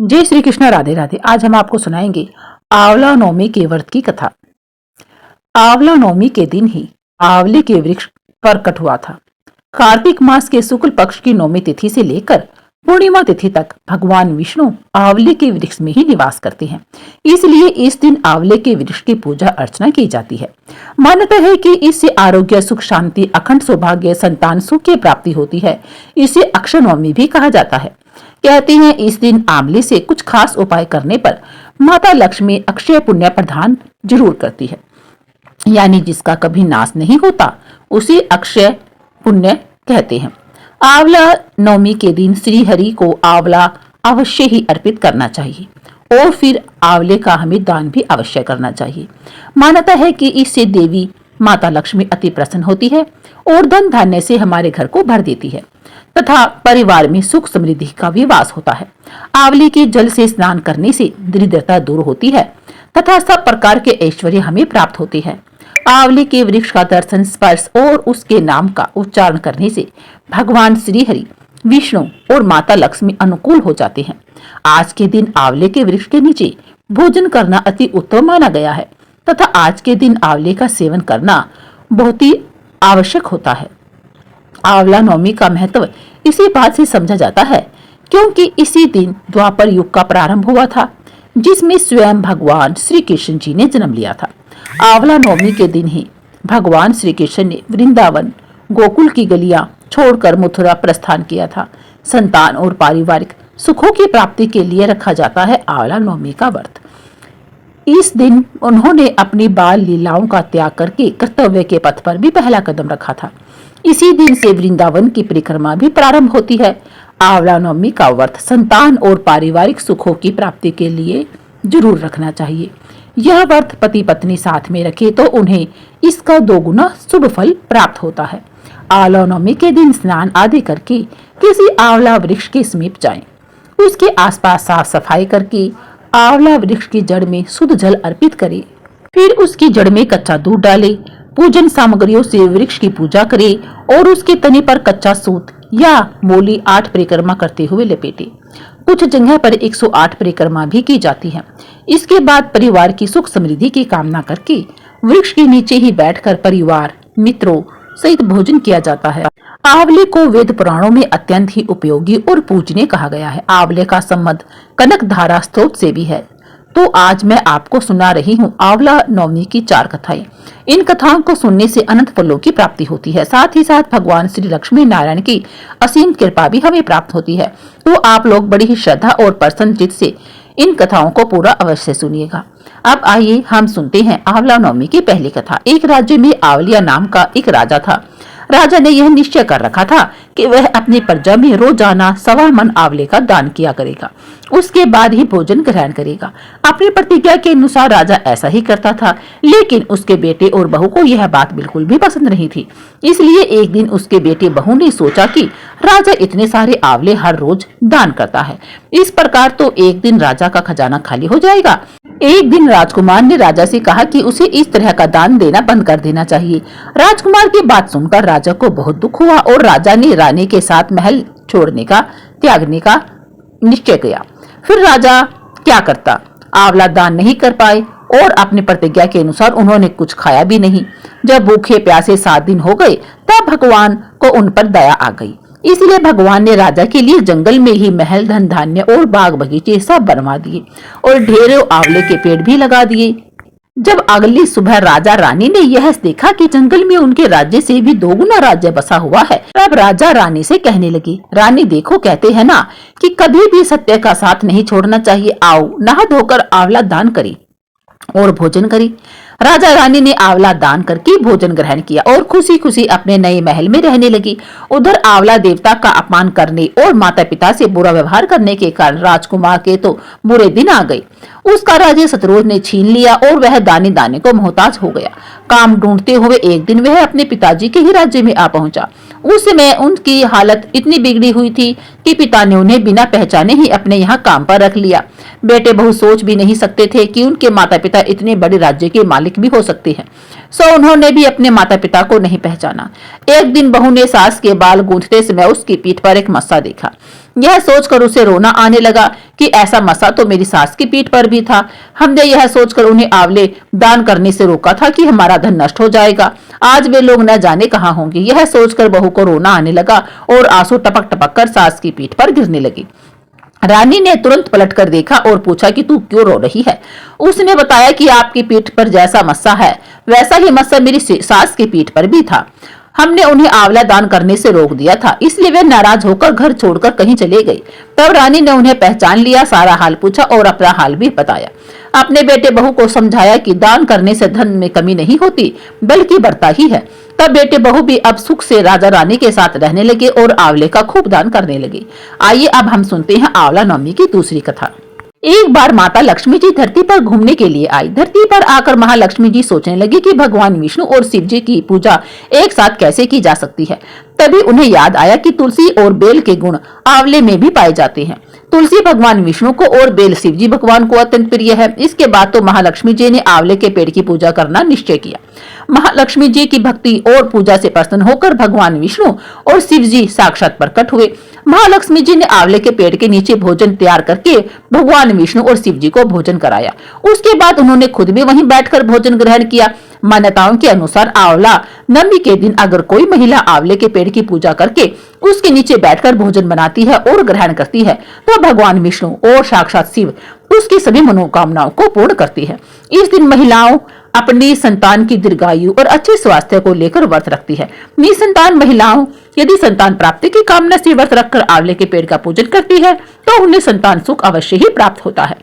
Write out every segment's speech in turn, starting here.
जय श्री कृष्ण, राधे राधे। आज हम आपको सुनाएंगे आंवला नवमी के व्रत की कथा। आंवला नवमी के दिन ही आंवले के वृक्ष प्रकट हुआ था। कार्तिक मास के शुक्ल पक्ष की नवमी तिथि से लेकर पूर्णिमा तिथि तक भगवान विष्णु आंवले के वृक्ष में ही निवास करते हैं। इसलिए इस दिन आंवले के वृक्ष की पूजा अर्चना की जाती है। मान्यता है कि इससे आरोग्य, सुख, शांति, अखंड सौभाग्य, संतान सुख की प्राप्ति होती है। इसे अक्षय नवमी भी कहा जाता है। कहते हैं इस दिन आंवले से कुछ खास उपाय करने पर माता लक्ष्मी अक्षय पुण्य प्रदान जरूर करती है। यानी जिसका कभी नाश नहीं होता उसे अक्षय पुण्य कहते हैं। आंवला नवमी के दिन श्री हरि को आंवला अवश्य ही अर्पित करना चाहिए और फिर आंवले का हमें दान भी अवश्य करना चाहिए। मान्यता है कि इससे देवी माता लक्ष्मी अति प्रसन्न होती है और धन धान्य से हमारे घर को भर देती है तथा परिवार में सुख समृद्धि का भी वास होता है। आंवले के जल से स्नान करने से दरिद्रता दूर होती है तथा सब प्रकार के ऐश्वर्य हमें प्राप्त होते हैं। आंवले के वृक्ष का दर्शन, स्पर्श और उसके नाम का उच्चारण करने से भगवान श्री हरि, विष्णु और माता लक्ष्मी अनुकूल हो जाते हैं। आज के दिन आंवले के वृक्ष के नीचे भोजन करना अति उत्तम माना गया है तथा आज के दिन आंवले का सेवन करना बहुत ही आवश्यक होता है। आंवला नवमी का महत्व इसी बात से समझा जाता है क्योंकि इसी दिन द्वापर युग का प्रारंभ हुआ था, जिसमें स्वयं भगवान श्री कृष्ण जी ने जन्म लिया था। आंवला नवमी के दिन ही भगवान श्री कृष्ण ने वृंदावन, गोकुल की गलियां छोड़कर मथुरा प्रस्थान किया था। संतान और पारिवारिक सुखों की प्राप्ति के लिए रखा जाता है आंवला नवमी का व्रत। इस दिन उन्होंने अपनी बाल लीलाओं का त्याग करके कर्तव्य के पथ पर भी पहला कदम रखा था। इसी दिन से वृंदावन की परिक्रमा भी प्रारंभ होती है। आंवला नवमी का व्रत संतान और पारिवारिक सुखों की प्राप्ति के लिए जरूर रखना चाहिए। यह व्रत पति पत्नी साथ में रखे तो उन्हें इसका दोगुना शुभ फल प्राप्त होता है। आंवला नवमी के दिन स्नान आदि करके किसी आंवला वृक्ष के समीप जाएं। उसके आसपास साफ सफाई करके आंवला वृक्ष की जड़ में शुद्ध जल अर्पित करें। फिर उसकी जड़ में कच्चा दूध डालें। पूजन सामग्रियों से वृक्ष की पूजा करें और उसके तने पर कच्चा सूत या मोली 8 परिक्रमा करते हुए लपेटे। कुछ जगह पर 108 परिक्रमा भी की जाती है। इसके बाद परिवार की सुख समृद्धि की कामना करके वृक्ष के नीचे ही बैठकर परिवार, मित्रों सहित भोजन किया जाता है। आंवले को वेद पुराणों में अत्यंत ही उपयोगी और पूजनीय कहा गया है। आंवले का संबंध कनक धारा स्त्रोत से भी है। तो आज मैं आपको सुना रही हूँ आंवला नवमी की 4 कथाएं। इन कथाओं को सुनने से अनंत फलों की प्राप्ति होती है। साथ ही साथ भगवान श्री लक्ष्मी नारायण की असीम कृपा भी हमें प्राप्त होती है। तो आप लोग बड़ी ही श्रद्धा और प्रसन्न चित्त से इन कथाओं को पूरा अवश्य सुनिएगा। अब आइए हम सुनते हैं आंवला नवमी की पहली कथा। एक राज्य में आंवलिया नाम का एक राजा था। राजा ने यह निश्चय कर रखा था कि वह अपनी प्रजा में रोजाना 1.25 मन आंवले का दान किया करेगा। उसके बाद ही भोजन ग्रहण करेगा। अपनी प्रतिज्ञा के अनुसार राजा ऐसा ही करता था, लेकिन उसके बेटे और बहू को यह बात बिल्कुल भी पसंद नहीं थी। इसलिए एक दिन उसके बेटे बहू ने सोचा कि राजा इतने सारे आंवले हर रोज दान करता है, इस प्रकार तो एक दिन राजा का खजाना खाली हो जाएगा। एक दिन राजकुमार ने राजा से कहा कि उसे इस तरह का दान देना बंद कर देना चाहिए। राजकुमार की बात सुनकर राजा को बहुत दुख हुआ और राजा ने रानी के साथ महल छोड़ने का, त्यागने का निश्चय किया। फिर राजा क्या करता, आंवला दान नहीं कर पाए और अपनी प्रतिज्ञा के अनुसार उन्होंने कुछ खाया भी नहीं। जब भूखे प्यासे 7 दिन हो गए तब भगवान को उन पर दया आ गई। इसलिए भगवान ने राजा के लिए जंगल में ही महल, धन धान्य और बाग बगीचे सब बनवा दिए और ढेरों आंवले के पेड़ भी लगा दिए। जब अगली सुबह राजा रानी ने यह देखा कि जंगल में उनके राज्य से भी 2 गुना राज्य बसा हुआ है, तब राजा रानी से कहने लगी, रानी देखो, कहते हैं ना कि कभी भी सत्य का साथ नहीं छोड़ना चाहिए। आओ नहा धोकर आंवला दान करें और भोजन करें। राजा रानी ने आंवला दान करके भोजन ग्रहण किया और खुशी खुशी अपने नए महल में रहने लगी। उधर आंवला देवता का अपमान करने और माता पिता से बुरा व्यवहार करने के कारण राजकुमार के तो बुरे दिन आ गए। उसका राज्य शत्रुओं ने छीन लिया और वह दाने दाने को मोहताज हो गया। काम ढूंढते हुए एक दिन वह अपने पिताजी के ही राज्य में आ पहुंचा। उस समय उनकी हालत इतनी बिगड़ी हुई थी कि पिता ने उन्हें बिना पहचाने ही अपने यहाँ काम पर रख लिया। बेटे बहु सोच भी नहीं सकते थे कि उनके माता पिता इतने बड़े राज्य के मालिक भी हो सकते हैं, सो उन्होंने भी अपने माता पिता को नहीं पहचाना। एक दिन बहू ने सास के बाल गूंथते समय उसकी पीठ पर एक मस्सा देखा। यह सोचकर उसे रोना आने लगा कि ऐसा मसा तो मेरी सास की पीठ पर भी था। हमने यह सोचकर उन्हें आंवले दान करने से रोका था कि हमारा धन नष्ट हो जाएगा। आज वे लोग न जाने कहाँ होंगे। यह सोचकर बहू को रोना आने लगा और आंसू टपक टपक कर सास की पीठ पर गिरने लगी। रानी ने तुरंत पलटकर देखा और पूछा कि तू क्यों रो रही है। उसने बताया कि आपकी पीठ पर जैसा मस्सा है वैसा ही मस्सा मेरी सास की पीठ पर भी था। हमने उन्हें आंवला दान करने से रोक दिया था, इसलिए वे नाराज होकर घर छोड़कर कहीं चले गए। तब रानी ने उन्हें पहचान लिया, सारा हाल पूछा और अपना हाल भी बताया। अपने बेटे बहू को समझाया कि दान करने से धन में कमी नहीं होती बल्कि बढ़ता ही है। तब बेटे बहू भी अब सुख से राजा रानी के साथ रहने लगे और आंवले का खूब दान करने लगे। आइए अब हम सुनते हैं आंवला नवमी की दूसरी कथा। एक बार माता लक्ष्मी जी धरती पर घूमने के लिए आई। धरती पर आकर महालक्ष्मी जी सोचने लगी कि भगवान विष्णु और शिव जी की पूजा एक साथ कैसे की जा सकती है। तभी उन्हें याद आया कि तुलसी और बेल के गुण आंवले में भी पाए जाते हैं। तुलसी भगवान विष्णु को और बेल शिव जी भगवान को अत्यंत प्रिय है। इसके बाद तो महालक्ष्मी जी ने आंवले के पेड़ की पूजा करना निश्चय किया। महालक्ष्मी जी की भक्ति और पूजा से प्रसन्न होकर भगवान विष्णु और शिव जी साक्षात प्रकट हुए। महालक्ष्मी जी ने आंवले के पेड़ के नीचे भोजन तैयार करके भगवान विष्णु और शिव जी को भोजन कराया। उसके बाद उन्होंने खुद भी वहीं बैठकर भोजन ग्रहण किया। मान्यताओं के अनुसार आंवला नवमी के दिन अगर कोई महिला आंवले के पेड़ की पूजा करके उसके नीचे बैठकर भोजन बनाती है और ग्रहण करती है तो भगवान विष्णु और साक्षात शिव उसकी सभी मनोकामनाओं को पूर्ण करती है। इस दिन महिलाओं अपनी संतान की दीर्घायु और अच्छे स्वास्थ्य को लेकर व्रत रखती है। निसंतान महिलाओं यदि संतान प्राप्ति की कामना से व्रत रखकर आंवले के पेड़ का पूजन करती है तो उन्हें संतान सुख अवश्य ही प्राप्त होता है।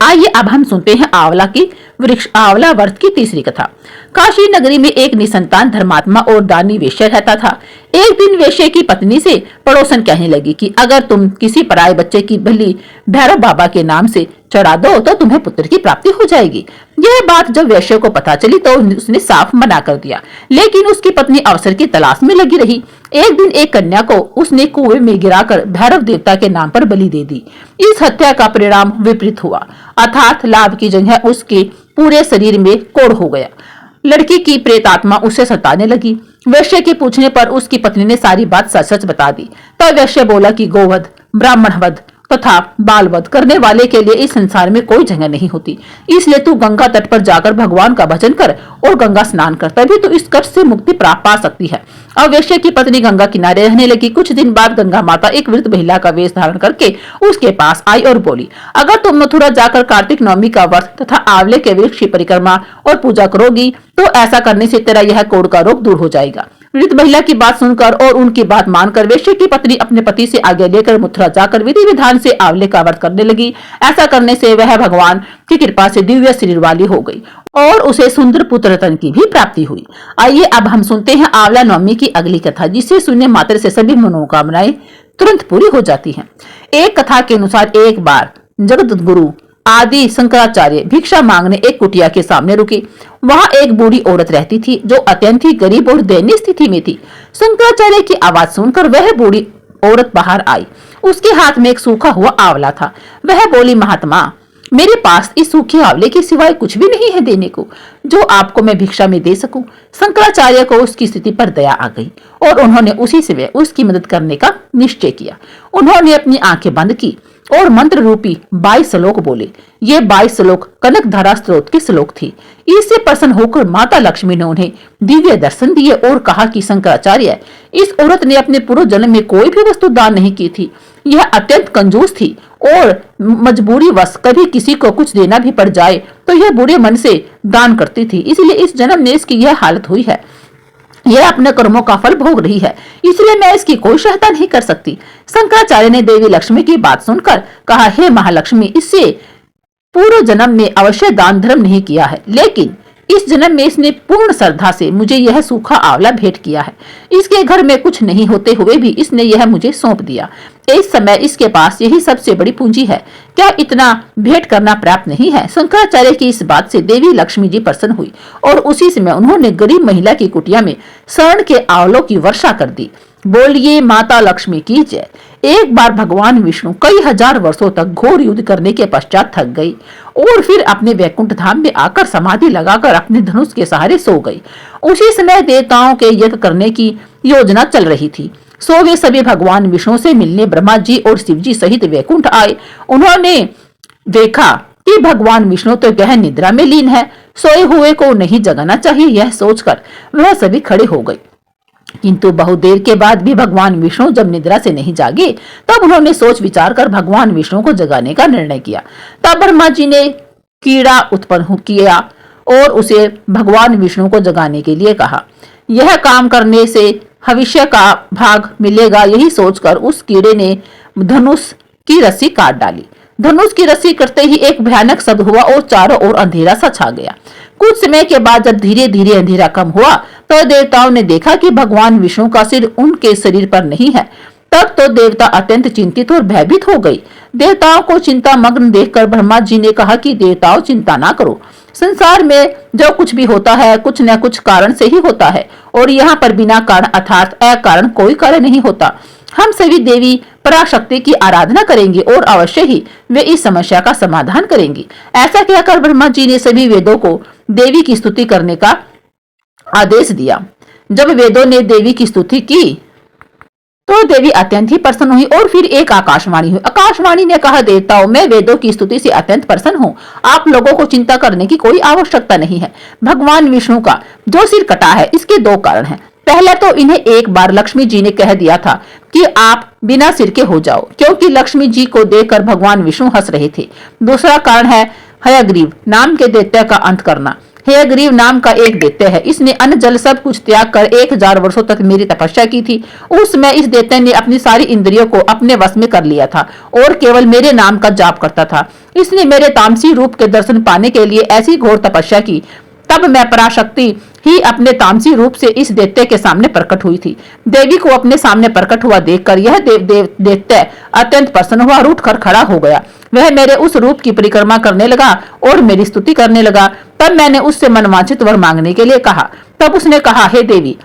आइए अब हम सुनते हैं आंवला की वृक्ष आंवला व्रत की तीसरी कथा। काशी नगरी में एक निसंतान धर्मात्मा और दानी वेश्या रहता था। एक दिन वेश्या की पत्नी से पड़ोसन कहने लगी कि अगर तुम किसी पराये बच्चे की बलि भैरव बाबा के नाम से चढ़ा दो तो तुम्हें पुत्र की प्राप्ति हो जाएगी। यह बात जब वेश्या को पता चली तो उसने साफ मना कर दिया, लेकिन उसकी पत्नी अवसर की तलाश में लगी रही। एक दिन एक कन्या को उसने कुएं में गिराकर भैरव देवता के नाम पर बलि दे दी। इस हत्या का परिणाम विपरीत हुआ, अर्थात लाभ की जगह उसके पूरे शरीर में कोढ़ हो गया। लड़की की प्रेतात्मा उसे सताने लगी। वैश्य के पूछने पर उसकी पत्नी ने सारी बात सच सच बता दी। तब वैश्य बोला कि गोवध, ब्राह्मणवध तथा बालवध करने वाले के लिए इस संसार में कोई जगह नहीं होती। इसलिए तू गंगा तट पर जाकर भगवान का भजन कर और गंगा स्नान कर, तभी तो इस कष्ट से मुक्ति प्राप्त पा सकती है। अब वैश्य की पत्नी गंगा किनारे रहने लगी। कुछ दिन बाद गंगा माता एक वृद्ध महिला का वेश धारण करके उसके पास आई और बोली, अगर तुम मथुरा जाकर कार्तिक नवमी का व्रत तथा आंवले के वृक्ष की परिक्रमा और पूजा करोगी तो ऐसा करने से तेरा यह कोढ़ का रोग दूर हो जाएगा। वृद्ध महिला की बात सुनकर और उनकी बात मानकर वैश्य की पत्नी अपने पति से आज्ञा लेकर मथुरा जाकर विधि विधान से आंवले का व्रत करने लगी। ऐसा करने से वह भगवान की कृपा से दिव्य शरीर वाली हो गई और उसे सुंदर पुत्र रत्न की भी प्राप्ति हुई। आइए अब हम सुनते हैं आंवला नवमी की अगली कथा, जिसे सुनने मात्र से सभी मनोकामनाएं तुरंत पूरी हो जाती हैं। एक कथा के अनुसार एक बार जगत गुरु आदि शंकराचार्य भिक्षा मांगने एक कुटिया के सामने रुके। वहां एक बूढ़ी औरत रहती थी जो अत्यंत ही गरीब और दयनीय स्थिति में थी। शंकराचार्य की आवाज सुनकर वह बूढ़ी औरत बाहर आई। उसके हाथ में एक सूखा हुआ आंवला था। वह बोली, महात्मा, मेरे पास इस सूखे आंवले के सिवाय कुछ भी नहीं है देने को जो आपको मैं भिक्षा में दे सकूं। शंकराचार्य को उसकी स्थिति पर दया आ गई और उन्होंने उसी समय उसकी मदद करने का निश्चय किया। उन्होंने अपनी आंखें बंद की और मंत्र रूपी 22 श्लोक बोले। ये 22 श्लोक कनक धारा स्त्रोत के श्लोक थे। इससे प्रसन्न होकर माता लक्ष्मी ने उन्हें दिव्य दर्शन दिए और कहा कि शंकराचार्य, इस औरत ने अपने पूर्व जन्म में कोई भी वस्तु दान नहीं की थी। यह अत्यंत कंजूस थी और मजबूरी वश कभी किसी को कुछ देना भी पड़ जाए तो यह बुरे मन से दान करती थी। इसलिए इस जन्म में इसकी यह हालत हुई है। यह अपने कर्मों का फल भोग रही है, इसलिए मैं इसकी कोई सहायता नहीं कर सकती। शंकराचार्य ने देवी लक्ष्मी की बात सुनकर कहा, हे महालक्ष्मी, इससे पूर्व जन्म में अवश्य दान धर्म नहीं किया है, लेकिन इस जन्म में इसने पूर्ण श्रद्धा से मुझे यह सूखा आंवला भेंट किया है। इसके घर में कुछ नहीं होते हुए भी इसने यह मुझे सौंप दिया। इस समय इसके पास यही सबसे बड़ी पूंजी है। क्या इतना भेंट करना प्राप्त नहीं है? शंकराचार्य की इस बात से देवी लक्ष्मी जी प्रसन्न हुई और उसी समय उन्होंने गरीब महिला की कुटिया में स्वर्ण के आंवलों की वर्षा कर दी। बोलिए माता लक्ष्मी की जय। एक बार भगवान विष्णु कई हजार वर्षों तक घोर युद्ध करने के पश्चात थक गई और फिर अपने वैकुंठ धाम में आकर समाधि लगाकर अपने धनुष के सहारे सो गई। उसी समय देवताओं के यज्ञ करने की योजना चल रही थी। सो वे सभी भगवान विष्णु से मिलने ब्रह्मा जी और शिव जी सहित वैकुंठ आए। उन्होंने देखा कि भगवान विष्णु तो गहन निद्रा में लीन है, सोए हुए को नहीं जगाना चाहिए। यह सोचकर वह सभी खड़े हो गए, किंतु बहुत देर के बाद भी भगवान विष्णु जब निद्रा से नहीं जागे, तब उन्होंने सोच विचार कर भगवान विष्णु को जगाने का निर्णय किया। तब ब्रह्मा जी ने कीड़ा उत्पन्न किया और उसे भगवान विष्णु को जगाने के लिए कहा। यह काम करने से भविष्य का भाग मिलेगा, यही सोचकर उस कीड़े ने धनुष की रस्सी काट डाली। धनुष की रस्सी कटते ही एक भयानक शब्द हुआ और चारों ओर अंधेरा सा छा गया। कुछ समय के बाद जब धीरे धीरे अंधेरा कम हुआ तो देवताओं ने देखा कि भगवान विष्णु का सिर उनके शरीर पर नहीं है। तब तो देवता अत्यंत चिंतित और भयभीत हो गई। देवताओं को चिंता मग्न देखकर ब्रह्मा जी ने कहा कि देवताओं चिंता ना करो, संसार में जो कुछ भी होता है कुछ न कुछ कारण से ही होता है और यहाँ पर बिना कारण अर्थात अकारण कोई कार्य नहीं होता। हम सभी देवी पराशक्ति की आराधना करेंगे और अवश्य ही वे इस समस्या का समाधान करेंगी। ऐसा कहकर ब्रह्मा जी ने सभी वेदों को देवी की स्तुति करने का आदेश दिया। जब वेदों ने देवी की स्तुति की तो देवी अत्यंत ही प्रसन्न हुई और फिर एक आकाशवाणी हुई। आकाशवाणी ने कहा, देवताओं, मैं वेदों की स्तुति से अत्यंत प्रसन्न हूँ। आप लोगों को चिंता करने की कोई आवश्यकता नहीं है। भगवान विष्णु का जो सिर कटा है इसके दो कारण हैं। पहले तो इन्हें एक बार लक्ष्मी जी ने कह दिया था कि आप बिना सिर के हो जाओ, क्योंकि लक्ष्मी जी को देखकर भगवान विष्णु हंस रहे थे। दूसरा कारण है हयग्रीव नाम के दैत्य का अंत करना। हयग्रीव नाम का एक दैत्य है, इसने अन्न जल सब कुछ त्याग कर 1000 वर्षों तक मेरी तपस्या की थी। उस समय इस दैत्य ने अपनी सारी इंद्रियों को अपने वश में कर लिया था और केवल मेरे नाम का जाप करता था। इसने मेरे तामसी रूप के दर्शन पाने के लिए ऐसी घोर तपस्या की। तब मैं पराशक्ति ही अपने तामसी रूप से इस दैत्य के सामने प्रकट हुई थी। देवी को अपने सामने प्रकट हुआ देखकर यह दैत्य अत्यंत प्रसन्न हुआ, रूठ कर खड़ा हो गया। वह मेरे उस रूप की परिक्रमा करने लगा और मेरी स्तुति करने लगा। तब मैंने उससे मनवांछित वर मांगने के लिए कहा। तब उसने कहा, हे देवी,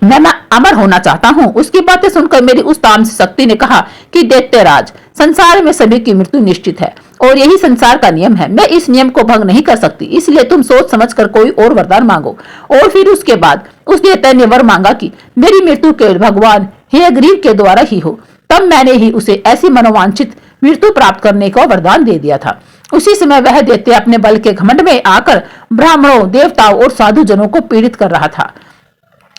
मैं अमर होना चाहता हूँ। उसकी बातें सुनकर मेरी उस तामसी शक्ति ने कहा कि दैत्यराज, संसार में सभी की मृत्यु निश्चित है और यही संसार का नियम है। मैं इस नियम को भंग नहीं कर सकती, इसलिए तुम सोच समझकर कोई और वरदान मांगो। और फिर उसके बाद उस दैत्य ने वर मांगा कि मेरी मृत्यु केवल भगवान हयग्रीव के द्वारा ही हो। तब मैंने ही उसे ऐसी मनोवांछित मृत्यु प्राप्त करने का वरदान दे दिया था। उसी समय वह दैत्य अपने बल के घमंड में आकर ब्राह्मणों, देवताओं और साधु जनों को पीड़ित कर रहा था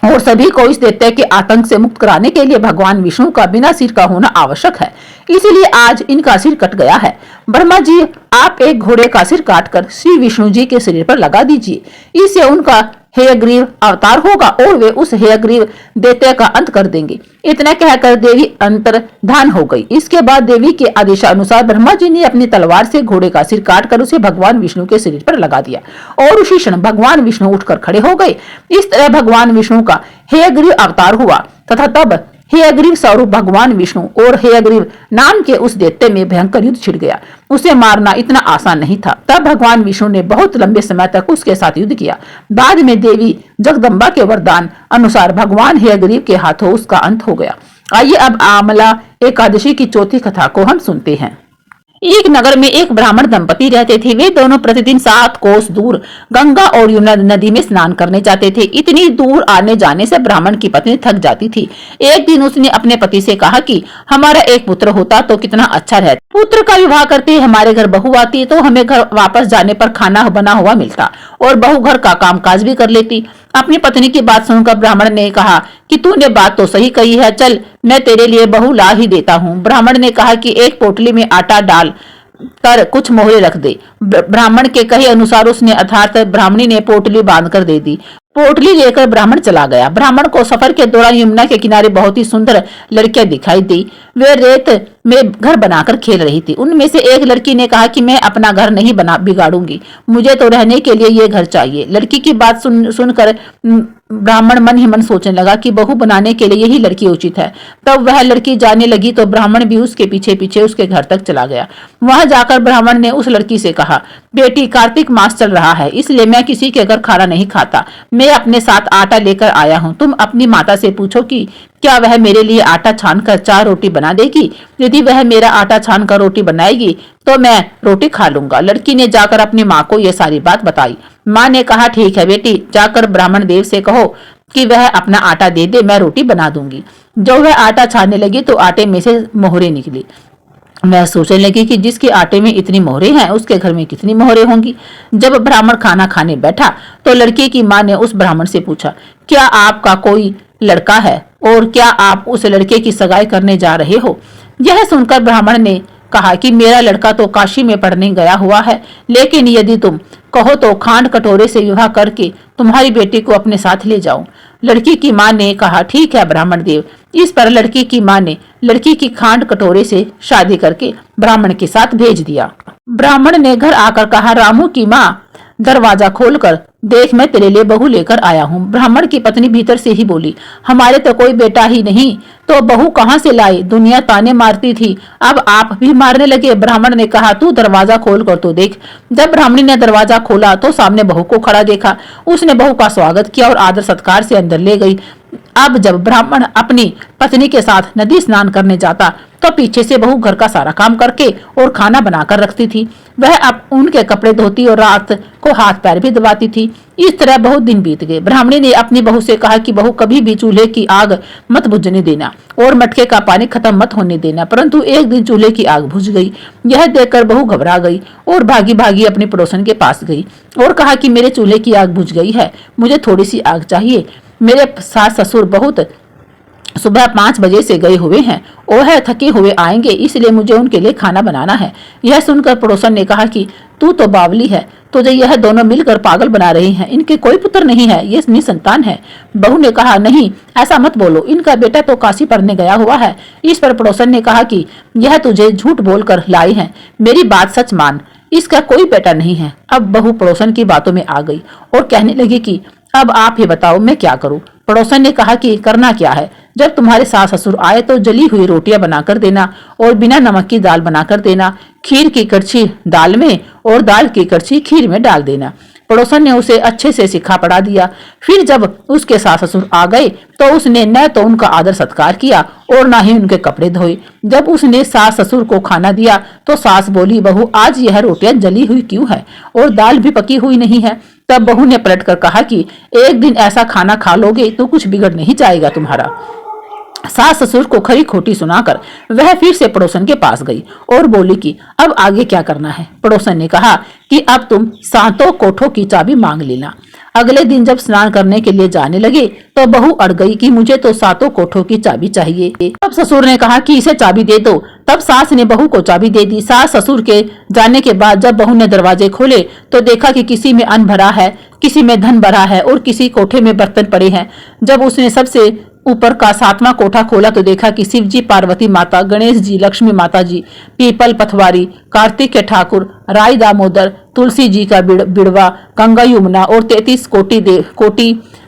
और सभी को इस दैत्य के आतंक से मुक्त कराने के लिए भगवान विष्णु का बिना सिर का होना आवश्यक है। इसीलिए आज इनका सिर कट गया है। ब्रह्मा जी, आप एक घोड़े का सिर काटकर श्री विष्णु जी के शरीर पर लगा दीजिए, इससे उनका हयग्रीव अवतार होगा और वे उस हयग्रीव दैत्य का अंत कर देंगे। इतना कहकर देवी अंतर्धान हो गई। इसके बाद देवी के आदेशानुसार ब्रह्मा जी ने अपनी तलवार से घोड़े का सिर काटकर उसे भगवान विष्णु के शरीर पर लगा दिया और उसी क्षण भगवान विष्णु उठकर खड़े हो गए। इस तरह भगवान विष्णु का हयग्रीव अवतार हुआ तथा तब हयग्रीव स्वरूप भगवान विष्णु और हयग्रीव नाम के उस दैत्य में भयंकर युद्ध छिड़ गया। उसे मारना इतना आसान नहीं था। तब भगवान विष्णु ने बहुत लंबे समय तक उसके साथ युद्ध किया। बाद में देवी जगदम्बा के वरदान अनुसार भगवान हयग्रीव के हाथों उसका अंत हो गया। आइए अब आमला एकादशी की चौथी कथा को हम सुनते हैं। एक नगर में एक ब्राह्मण दंपति रहते थे। वे दोनों प्रतिदिन 7 कोस दूर गंगा और यमुना नदी में स्नान करने जाते थे। इतनी दूर आने जाने से ब्राह्मण की पत्नी थक जाती थी। एक दिन उसने अपने पति से कहा कि हमारा एक पुत्र होता तो कितना अच्छा रहता। पुत्र का विवाह करते हमारे घर बहू आती तो हमें घर वापस जाने पर खाना बना हुआ मिलता और बहू घर का कामकाज भी कर लेती। अपनी पत्नी की बात सुनकर ब्राह्मण ने कहा कि तूने बात तो सही कही है, चल मैं तेरे लिए बहू ला ही देता हूँ। ब्राह्मण ने कहा कि एक पोटली में आटा डाल कर कुछ मोहरे रख दे। ब्राह्मण के कहे अनुसार उसने अर्थात ब्राह्मणी ने पोटली बांधकर दे दी। पोटली लेकर ब्राह्मण चला गया। ब्राह्मण को सफर के दौरान यमुना के किनारे बहुत ही सुंदर लड़कियां दिखाई दी। वे रेत में घर बनाकर खेल रही थी। उनमें से एक लड़की ने कहा कि मैं अपना घर नहीं बना बिगाड़ूंगी, मुझे तो रहने के लिए ये घर चाहिए। लड़की की बात सुनकर ब्राह्मण मन ही मन सोचने लगा कि बहू बनाने के लिए यही लड़की उचित है। तब वह लड़की जाने लगी तो ब्राह्मण भी उसके पीछे पीछे उसके घर तक चला गया। वहां जाकर ब्राह्मण ने उस लड़की से कहा, बेटी, कार्तिक मास चल रहा है, इसलिए मैं किसी के घर खाना नहीं खाता। मैं अपने साथ आटा लेकर आया हूँ। तुम अपनी माता से पूछो कि क्या वह मेरे लिए आटा छानकर 4 रोटी बना देगी। यदि वह मेरा आटा छानकर रोटी बनाएगी तो मैं रोटी खा लूंगा। लड़की ने जाकर अपनी माँ को यह सारी बात बताई। माँ ने कहा, ठीक है बेटी, जाकर ब्राह्मण देव से कहो कि वह अपना आटा दे दे, मैं रोटी बना दूंगी। जब वह आटा छानने लगी तो आटे में से मोहरे निकली। वह सोचने लगी कि जिसके आटे में इतनी मोहरे हैं उसके घर में कितनी मोहरे होंगी। जब ब्राह्मण खाना खाने बैठा तो लड़के की माँ ने उस ब्राह्मण से पूछा, क्या आपका कोई लड़का है और क्या आप उस लड़के की सगाई करने जा रहे हो? यह सुनकर ब्राह्मण ने कहा कि मेरा लड़का तो काशी में पढ़ने गया हुआ है, लेकिन यदि तुम कहो तो खांड कटोरे से विवाह करके तुम्हारी बेटी को अपने साथ ले जाऊं। लड़की की माँ ने कहा, ठीक है ब्राह्मण देव। इस पर लड़की की माँ ने लड़की की खांड कटोरे से शादी करके ब्राह्मण के साथ भेज दिया। ब्राह्मण ने घर आकर कहा, रामू की माँ दरवाजा खोलकर देख, मैं तेरे लिए बहू लेकर आया हूँ। ब्राह्मण की पत्नी भीतर से ही बोली, हमारे तो कोई बेटा ही नहीं, तो बहू कहाँ से लाई? दुनिया ताने मारती थी, अब आप भी मारने लगे। ब्राह्मण ने कहा, तू दरवाजा खोल कर तो देख। जब ब्राह्मणी ने दरवाजा खोला तो सामने बहू को खड़ा देखा। उसने बहू का स्वागत किया और आदर सत्कार से अंदर ले गई। अब जब ब्राह्मण अपनी पत्नी के साथ नदी स्नान करने जाता तो पीछे से बहू घर का सारा काम करके और खाना बनाकर रखती थी। वह अब उनके कपड़े धोती और रात को हाथ पैर भी दबाती थी। इस तरह बहुत दिन बीत गए। ब्राह्मणी ने अपनी बहू से कहा कि बहू कभी भी चूल्हे की आग मत बुझने देना और मटके का पानी खत्म मत होने देना। परंतु एक दिन चूल्हे की आग बुझ गई। यह देखकर बहू घबरा गई और भागी भागी अपनी पड़ोसन के पास गई और कहा कि मेरे चूल्हे की आग बुझ गई है, मुझे थोड़ी सी आग चाहिए। मेरे सास ससुर बहुत सुबह 5 बजे से गए हुए हैं, वह थके हुए आएंगे, इसलिए मुझे उनके लिए खाना बनाना है। यह सुनकर पड़ोसन ने कहा कि तू तो बावली है, तुझे यह दोनों मिलकर पागल बना रहे हैं। इनके कोई पुत्र नहीं है, ये निसंतान है। बहू ने कहा, नहीं ऐसा मत बोलो, इनका बेटा तो काशी पढ़ने गया हुआ है। इस पर पड़ोसन ने कहा कि यह तुझे झूठ बोलकर लाई है, मेरी बात सच मान, इसका कोई बेटा नहीं है। अब बहू पड़ोसन की बातों में आ गई और कहने लगी कि अब आप ही बताओ मैं क्या करूं। पड़ोसन ने कहा कि करना क्या है, जब तुम्हारे सास ससुर आए तो जली हुई रोटियां बनाकर देना और बिना नमक की दाल बनाकर देना, खीर की कड़छी दाल में और दाल की कड़छी खीर में डाल देना। पड़ोसन ने उसे अच्छे से सिखा पढ़ा दिया। फिर जब उसके सास ससुर आ गए तो उसने न तो उनका आदर सत्कार किया और न ही उनके कपड़े धोए। जब उसने सास ससुर को खाना दिया तो सास बोली, बहू आज यह रोटियां जली हुई क्यों है और दाल भी पकी हुई नहीं है। तब बहू ने पलट कर कहा कि एक दिन ऐसा खाना खा लोगे तो कुछ बिगड़ नहीं जाएगा तुम्हारा। सास ससुर को खरी खोटी सुनाकर वह फिर से पड़ोसन के पास गई और बोली कि अब आगे क्या करना है। पड़ोसन ने कहा कि अब तुम 7 कोठों की चाबी मांग लेना। अगले दिन जब स्नान करने के लिए जाने लगे तो बहू अड़ गई कि मुझे तो 7 कोठों की चाबी चाहिए। तब ससुर ने कहा कि इसे चाबी दे दो। तब सास ने बहू को चाबी दे दी। सास ससुर के जाने के बाद जब बहू ने दरवाजे खोले तो देखा कि किसी में अन्न भरा है, किसी में धन भरा है और किसी कोठे में बर्तन पड़े हैं। जब उसने सबसे ऊपर का 7वां कोठा खोला तो देखा कि शिव जी, पार्वती माता, गणेश जी, लक्ष्मी माता जी, पीपल पथवारी, कार्तिक के ठाकुर, राई दामोदर, तुलसी जी का बिड़वा, गंगा यमुना और 33 कोटि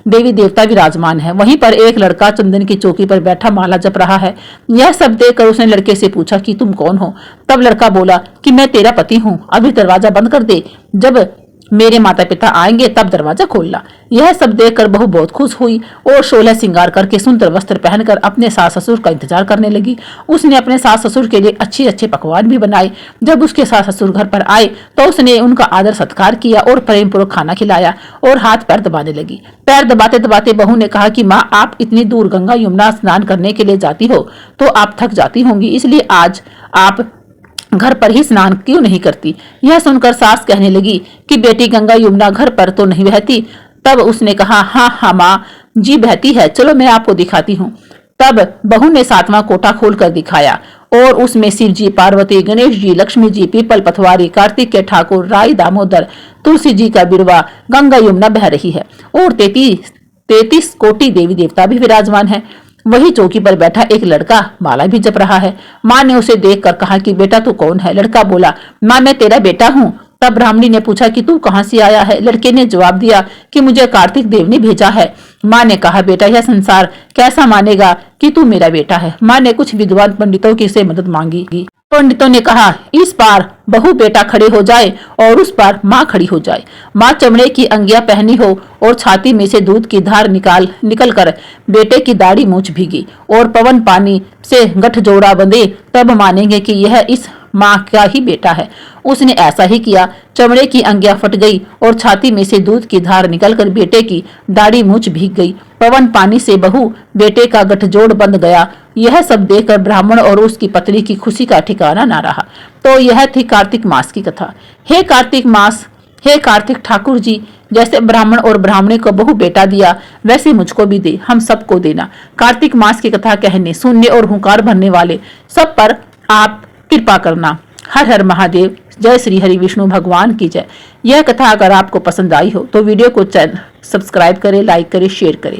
देवी देवता विराजमान है। वहीं पर एक लड़का चंदन की चौकी पर बैठा माला जप रहा है। यह सब देखकर उसने लड़के से पूछा कि तुम कौन हो। तब लड़का बोला कि मैं तेरा पति हूँ, अभी दरवाजा बंद कर दे, जब मेरे माता पिता आएंगे तब दरवाजा खोलना। यह सब देखकर बहू बहुत खुश हुई और 16 श्रृंगार करके सुंदर वस्त्र पहनकर अपने सास ससुर का इंतजार करने लगी। उसने अपने सास ससुर के लिए अच्छे अच्छे पकवान भी बनाए। जब उसके सास ससुर घर पर आए तो उसने उनका आदर सत्कार किया और प्रेम पूर्वक खाना खिलाया और हाथ पैर दबाने लगी। पैर दबाते दबाते बहू ने कहा कि माँ, आप इतनी दूर गंगा यमुना स्नान करने के लिए जाती हो तो आप थक जाती होंगी, इसलिए आज आप घर पर ही स्नान क्यों नहीं करती। यह सुनकर सास कहने लगी कि बेटी गंगा यमुना घर पर तो नहीं बहती। तब उसने कहा, हाँ हाँ माँ जी बहती है, चलो मैं आपको दिखाती हूँ। तब बहू ने 7वां कोठा खोलकर दिखाया और उसमें शिव जी, पार्वती, गणेश जी, लक्ष्मी जी, पीपल पथवारी, कार्तिक के ठाकुर, राई दामोदर, तुलसी जी का बिरवा, गंगा यमुना बह रही है और 33 कोटि देवी देवता भी विराजमान है। वही चौकी पर बैठा एक लड़का माला भी जप रहा है। माँ ने उसे देखकर कहा कि बेटा तू कौन है। लड़का बोला, माँ मैं तेरा बेटा हूँ। तब ब्राह्मणी ने पूछा कि तू कहाँ से आया है। लड़के ने जवाब दिया कि मुझे कार्तिक देव ने भेजा है। माँ ने कहा, बेटा यह संसार कैसा मानेगा कि तू मेरा बेटा है। माँ ने कुछ विद्वान पंडितों की से मदद मांगी। पंडितों ने कहा, इस पार बहू बेटा खड़े हो जाए और उस पार माँ खड़ी हो जाए। माँ चमड़े की अंगिया पहनी हो और छाती में से दूध की धार निकल कर बेटे की दाढ़ी मूछ भीगी और पवन पानी से गठजोड़ा बंधे, तब मानेंगे कि यह इस माँ का ही बेटा है। उसने ऐसा ही किया। चमड़े की अंगिया फट गई और छाती में से दूध की धार निकलकर बेटे की दाढ़ी मूछ भीग गई। पवन पानी से बहू बेटे का गठजोड़ बंध गया। यह सब देखकर ब्राह्मण और उसकी पत्नी की खुशी का ठिकाना न रहा। तो यह थी कार्तिक मास की कथा। हे कार्तिक मास, हे कार्तिक ठाकुर जी, जैसे ब्राह्मण और ब्राह्मणी को बहु बेटा दिया, वैसे मुझको भी दे, हम सबको देना। कार्तिक मास की कथा कहने, सुनने और हुंकार भरने वाले सब पर आप कृपा करना। हर हर महादेव। जय श्री हरि विष्णु भगवान की जय। यह कथा अगर आपको पसंद आई हो तो वीडियो को सब्सक्राइब करें, लाइक करें, शेयर करें।